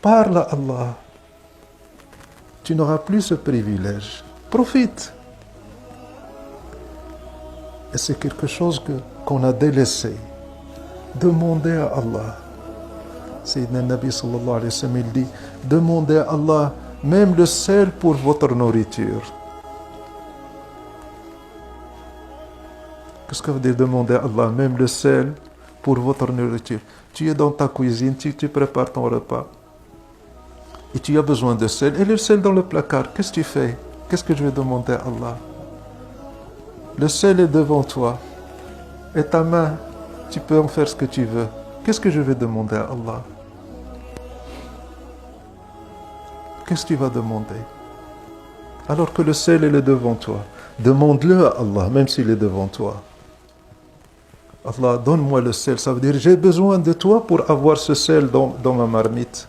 Parle à Allah. Tu n'auras plus ce privilège. Profite. Et c'est quelque chose qu'on a délaissé. Demandez à Allah. Sayyidina Nabi sallallahu alayhi wa sallam, il dit, demandez à Allah même le sel pour votre nourriture. Qu'est-ce que veut dire demander à Allah même le sel pour votre nourriture? Tu es dans ta cuisine, tu prépares ton repas. Et tu as besoin de sel. Et le sel dans le placard, qu'est-ce que tu fais? Qu'est-ce que je vais demander à Allah? Le sel est devant toi. Et ta main, tu peux en faire ce que tu veux. Qu'est-ce que je vais demander à Allah? Qu'est-ce que tu vas demander? Alors que le sel est devant toi. Demande-le à Allah, même s'il est devant toi. Allah, donne-moi le sel. Ça veut dire, j'ai besoin de toi pour avoir ce sel dans ma marmite.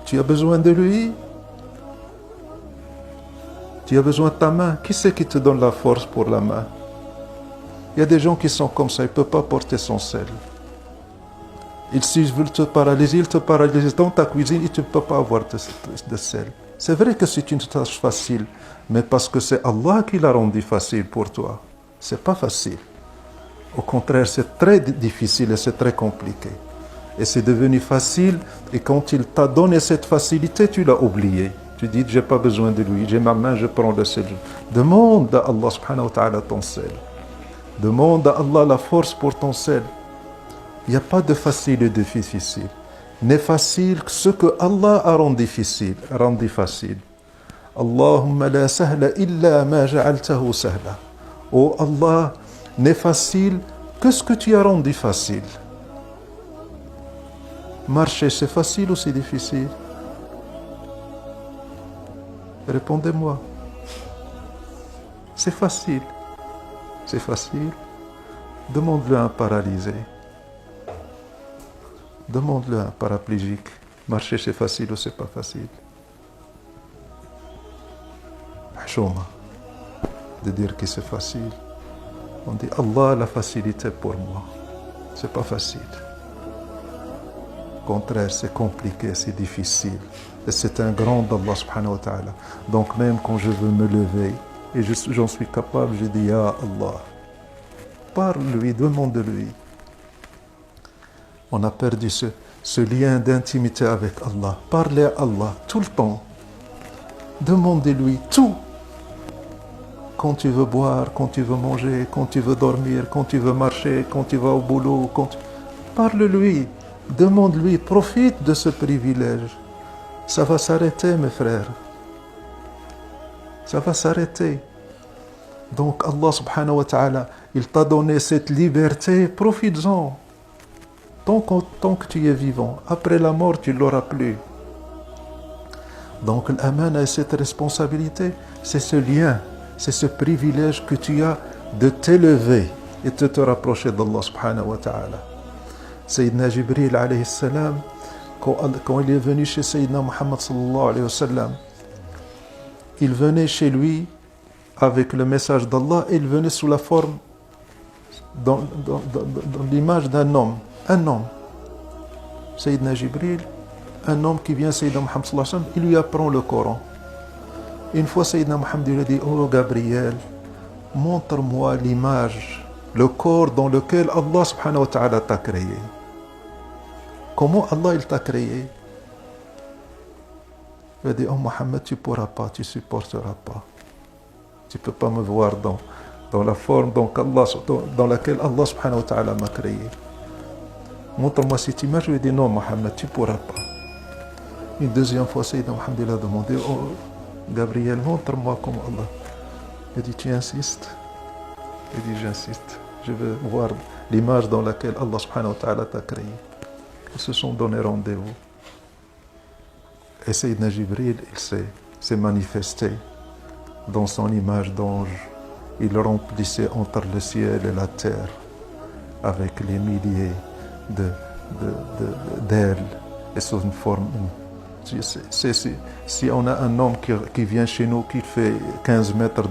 Tu as besoin de lui? Tu as besoin de ta main? Qui c'est qui te donne la force pour la main? Il y a des gens qui sont comme ça, ils ne peuvent pas porter son sel. S'ils veulent te paralyser, ils te paralysent dans ta cuisine et tu ne peux pas avoir de sel. C'est vrai que c'est une tâche facile, mais parce que c'est Allah qui l'a rendu facile pour toi. C'est pas facile. Au contraire, c'est très difficile et c'est très compliqué. Et c'est devenu facile, et quand il t'a donné cette facilité, tu l'as oublié. Tu dis, j'ai pas besoin de lui, j'ai ma main, je prends le sel. Demande à Allah subhanahu wa ta'ala ton sel. Demande à Allah la force pour ton sel. Il n'y a pas de facile et de difficile. N'est facile que ce que Allah a rendu difficile, rendu facile. Allahumma la sahla illa ma ja'altahu sahla. Oh Allah, n'est facile que ce que tu as rendu facile. Marcher, c'est facile ou c'est difficile? Répondez-moi. C'est facile. C'est facile. Demande-le à un paralysé. Demande-le à un paraplégique. Marcher, c'est facile ou c'est pas facile? Hachoma. De dire que c'est facile. On dit Allah a la facilité pour moi. C'est pas facile. Au contraire, c'est compliqué, c'est difficile. Et c'est un grand d'Allah subhanahu wa ta'ala. Donc même quand je veux me lever, et j'en suis capable, je dis Ya Allah. Parle-lui, demande-lui. On a perdu ce lien d'intimité avec Allah. Parlez à Allah tout le temps. Demandez-lui tout. Quand tu veux boire, quand tu veux manger, quand tu veux dormir, quand tu veux marcher, quand tu vas au boulot. Parle-lui. Demande-lui. Profite de ce privilège. Ça va s'arrêter, mes frères. Ça va s'arrêter. Donc Allah subhanahu wa ta'ala, il t'a donné cette liberté. Profites-en. Tant que tu es vivant, après la mort, tu ne l'auras plus. Donc l'amana et cette responsabilité, c'est ce lien, c'est ce privilège que tu as de t'élever et de te rapprocher d'Allah subhanahu wa ta'ala. Sayyidina Jibril alayhi salam, quand il est venu chez Sayyidina Muhammad sallallahu alayhi wa sallam, il venait chez lui avec le message d'Allah et il venait sous la forme, dans l'image d'un homme. Un homme, Sayyidina Jibril, un homme qui vient Sayyidina Muhammad sallallahu alayhi wa sallam, il lui apprend le Coran. Une fois Sayyidina Muhammad lui a dit, oh Gabriel, montre-moi l'image, le corps dans lequel Allah subhanahu wa ta'ala t'a créé. Comment Allah il t'a créé? Il a dit, oh Muhammad, tu ne pourras pas, tu ne supporteras pas. Tu ne peux pas me voir dans la forme dans laquelle Allah subhanahu wa ta'ala m'a créé. Montre-moi cette image. Je lui ai dit non, Mohammed, tu ne pourras pas. Une deuxième fois, Sayyidina Mohammed a demandé, oh Gabriel, montre-moi comme Allah. Il a dit, tu insistes? Il a dit, j'insiste. Je veux voir l'image dans laquelle Allah subhanahu wa ta'ala t'a créé. Ils se sont donné rendez-vous. Et Sayyidina Jibril, il s'est manifesté dans son image d'ange. Il remplissait entre le ciel et la terre avec les milliers d'ailes et sous une forme. Si on a un homme qui vient chez nous qui fait 15 mètres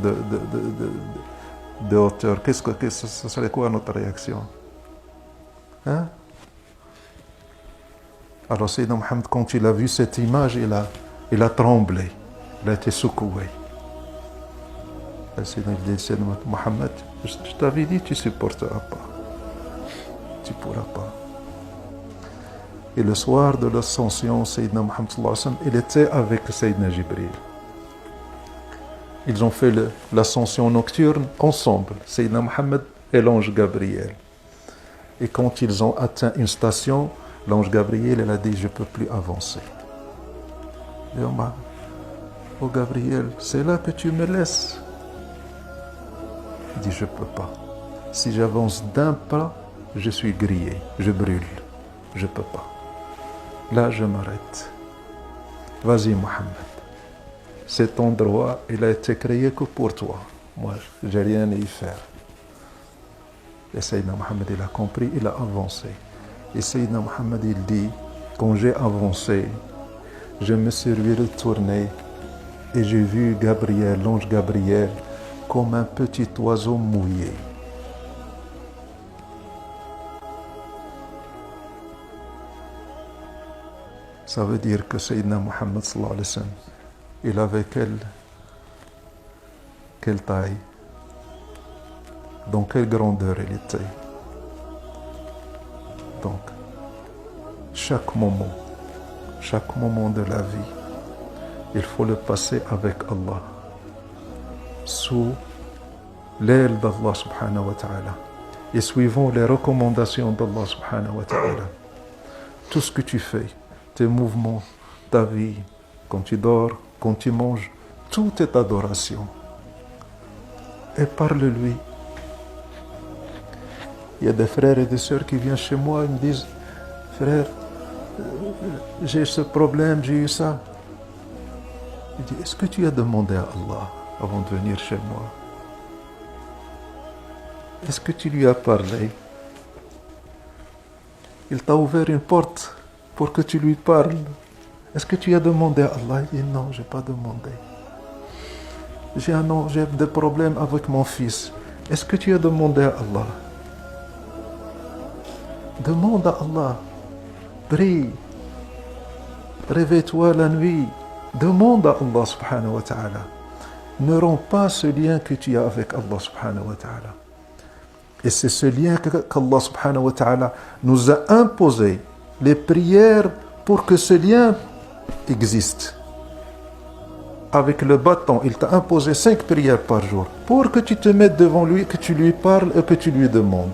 de hauteur, ce serait quoi notre réaction? Hein? Alors Sayyidina Mohammed, quand il a vu cette image, il a tremblé, il a été secoué. Sayyidina Mohammed, je t'avais dit, tu ne supporteras pas. Tu ne pourras pas. Et le soir de l'ascension, Sayyidina Mohammed, il était avec Sayyidina Jibril. Ils ont fait l'ascension nocturne ensemble, Sayyidina Mohammed et l'ange Gabriel. Et quand ils ont atteint une station, l'ange Gabriel, il a dit, je ne peux plus avancer. Et Omar, oh Gabriel, c'est là que tu me laisses. Il dit, je ne peux pas. Si j'avance d'un pas, je suis grillé, je brûle. Je ne peux pas. Là, je m'arrête. Vas-y, Mohammed. Cet endroit, il a été créé que pour toi. Moi, je n'ai rien à y faire. Et Sayyidina Mohammed, il a compris, il a avancé. Et Sayyidina Mohammed, il dit, quand j'ai avancé, je me suis retourné et j'ai vu Gabriel, l'ange Gabriel, comme un petit oiseau mouillé. Ça veut dire que Sayyidina Mohammed, sallallahu alayhi wa sallam, il avait quelle taille? Dans quelle grandeur il était? Donc, chaque moment de la vie, il faut le passer avec Allah, sous l'aile d'Allah subhanahu wa ta'ala, et suivant les recommandations d'Allah subhanahu wa ta'ala. Tout ce que tu fais, tes mouvements, ta vie, quand tu dors, quand tu manges, tout est adoration. Et parle-lui. Il y a des frères et des sœurs qui viennent chez moi et me disent, frère, j'ai ce problème, j'ai eu ça. Je dis, est-ce que tu as demandé à Allah avant de venir chez moi? Est-ce que tu lui as parlé? Il t'a ouvert une porte pour que tu lui parles. Est-ce que tu as demandé à Allah? Il dit, non, je n'ai pas demandé. J'ai des problèmes avec mon fils. Est-ce que tu as demandé à Allah? Demande à Allah. Prie. Réveille-toi la nuit. Demande à Allah subhanahu wa ta'ala. Ne romps pas ce lien que tu as avec Allah subhanahu wa ta'ala. Et c'est ce lien qu'Allah subhanahu wa ta'ala nous a imposé. Les prières pour que ce lien existe. Avec le bâton, il t'a imposé 5 prières par jour. Pour que tu te mettes devant lui, que tu lui parles et que tu lui demandes.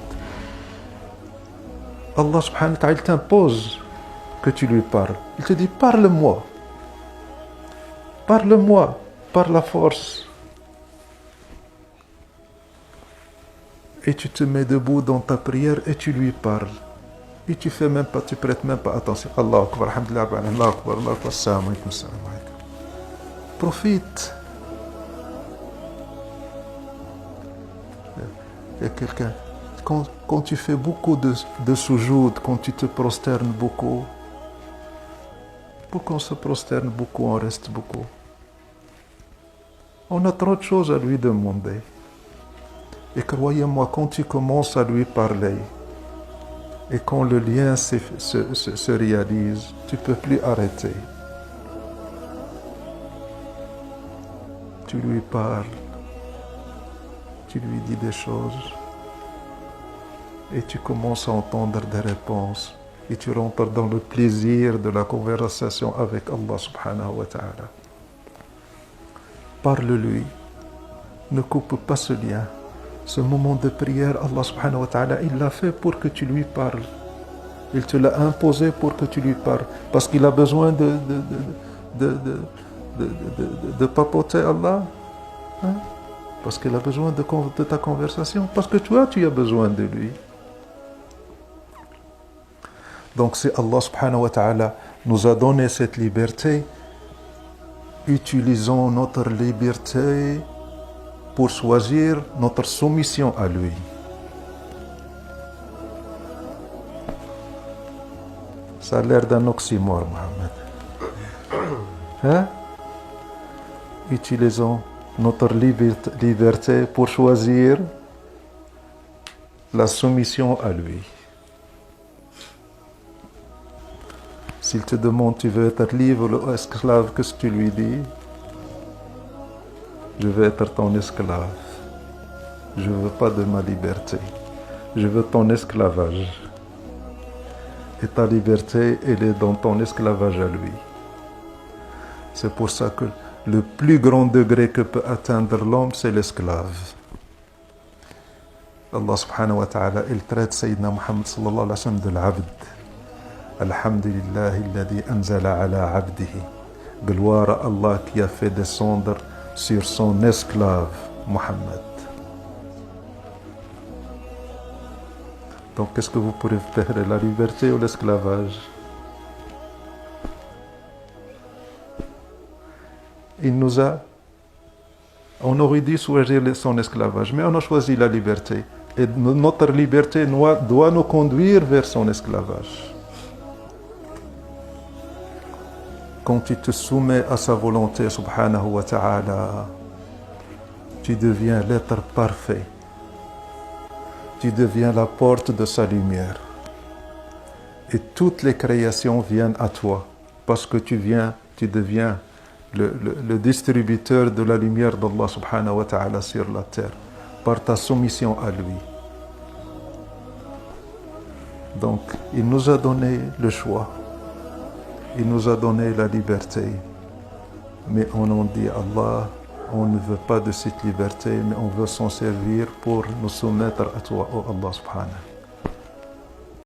Allah subhanahu wa ta'ala t'impose que tu lui parles. Il te dit, parle-moi. Parle-moi par la force. Et tu te mets debout dans ta prière et tu lui parles. Et tu fais même pas, tu prêtes même pas attention. Allah akbar, alhamdulillah, Allah akbar, Allah akbar, salam alaykum, salam alaykum. Profite. Il y a quelqu'un, quand tu fais beaucoup de soujoud, quand tu te prosternes beaucoup, pourquoi on se prosterne beaucoup, on reste beaucoup? On a trop de choses à lui demander. Et croyez-moi, quand tu commences à lui parler, et quand le lien se réalise, tu ne peux plus arrêter. Tu lui parles, tu lui dis des choses, et tu commences à entendre des réponses, et tu rentres dans le plaisir de la conversation avec Allah subhanahu wa ta'ala. Parle-lui, ne coupe pas ce lien. Ce moment de prière, Allah subhanahu wa ta'ala, il l'a fait pour que tu lui parles. Il te l'a imposé pour que tu lui parles. Parce qu'il a besoin de papoter Allah. Hein? Parce qu'il a besoin de ta conversation. Parce que toi, tu as besoin de lui. Donc si Allah subhanahu wa ta'ala nous a donné cette liberté, utilisons notre liberté pour choisir notre soumission à lui. Ça a l'air d'un oxymore, Mohamed. Hein? Utilisons notre liberté pour choisir la soumission à lui. S'il te demande tu veux être libre ou esclave, qu'est-ce que tu lui dis? Je veux être ton esclave. Je ne veux pas de ma liberté. Je veux ton esclavage. Et ta liberté, elle est dans ton esclavage à lui. C'est pour ça que le plus grand degré que peut atteindre l'homme, c'est l'esclave. Allah subhanahu wa ta'ala, il traite Sayyidina Muhammad sallallahu alayhi wa sallam de l'abd. Alhamdulillah, alladhi anzala ala abdihi. Gloire à Allah qui a fait descendre sur son esclave, Muhammad. Donc, qu'est-ce que vous pourrez préférer, la liberté ou l'esclavage? On aurait dû choisir son esclavage, mais on a choisi la liberté. Et notre liberté doit nous conduire vers son esclavage. Quand tu te soumets à sa volonté, subhanahu wa ta'ala, tu deviens l'être parfait. Tu deviens la porte de sa lumière. Et toutes les créations viennent à toi, parce que tu deviens le distributeur de la lumière d'Allah subhanahu wa ta'ala sur la terre, par ta soumission à lui. Donc, il nous a donné le choix. Il nous a donné la liberté. Mais on en dit à Allah, on ne veut pas de cette liberté, mais on veut s'en servir pour nous soumettre à toi, oh Allah subhanahu.